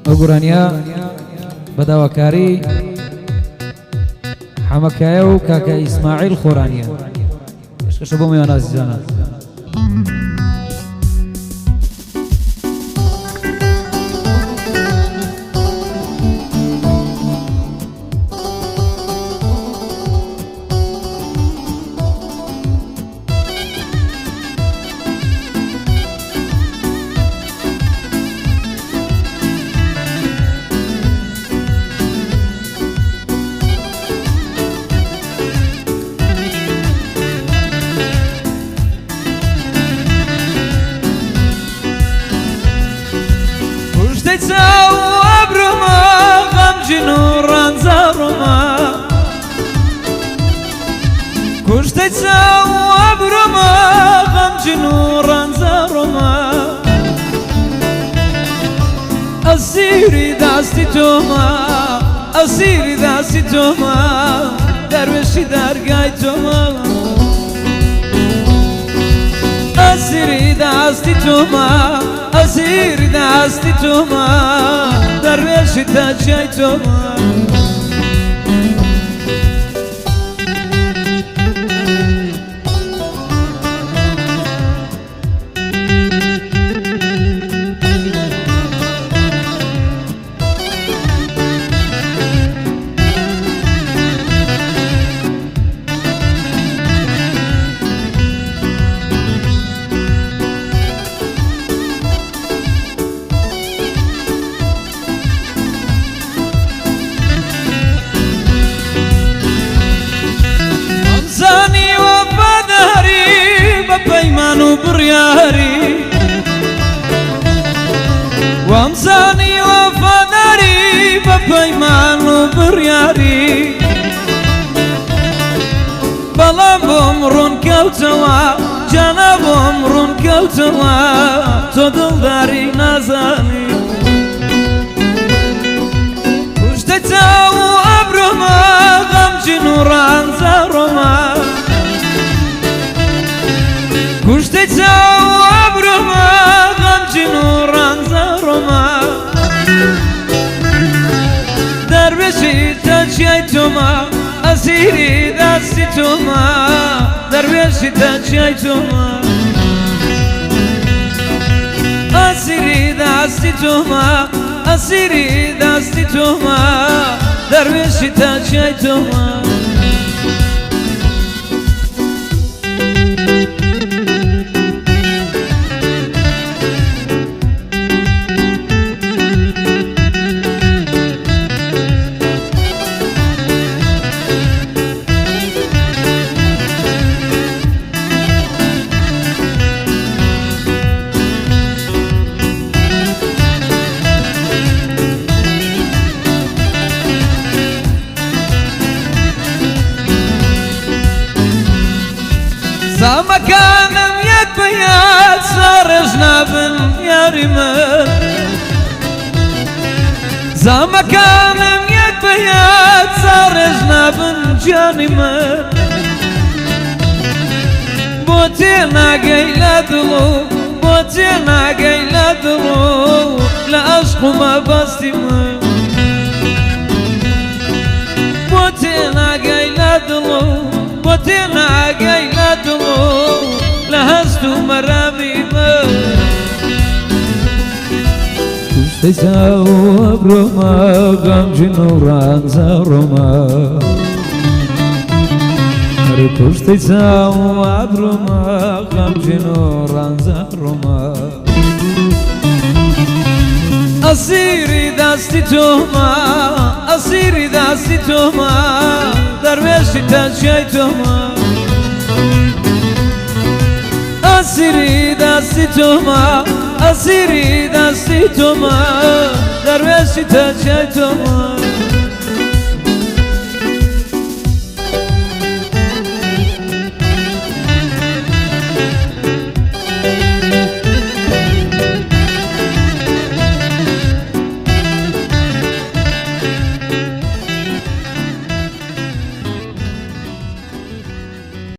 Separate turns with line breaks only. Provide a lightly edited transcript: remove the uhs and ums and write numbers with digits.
ئەو گورانیا بەداواکاری حەمەکایە و کاکە ئیسماعیل خۆرانیە پێشکەشە بۆ میوان ئازیزانە
كشتي تصوب رما غمج نوران زارما أسيري داستي توما أسيري داستي توما درويشي درگاي توما أسيري داستي توما أسيري داستي توما درويشي درگاي توما بيمان برياري وامزاني وفداري ببيمان برياري بلام بمرون كوتوا جانا بمرون كوتوا تدل داري نازاني وجدتاو أبرما غمج نوران زارما كشتي تصوب رما غمج نوران زارما درويشي تاجي توما أسيري داستي توما درويشي تاجي توما أسيري داستي توما أسيري داستي توما درويشي تاجي توما زمكانم يد بيات صار جنابن يا رمال زمكانم يد بيات صار جنابن جانمال بوتينا قيلة دلو بوتينا قيلة دلو لا أشق ما بستمر بوتينا قيلة دلو بوتينا قيلة دلو لهزتو مرامي ما كشتي تصوب رما غمج نوران زارما كشتي تصوب رما غمج نوران زارما أسيري داستي توما أسيري داستي توما درويشي تاجي توما أسيري داستي توما أسيري داستي توما درويشي تاجي توما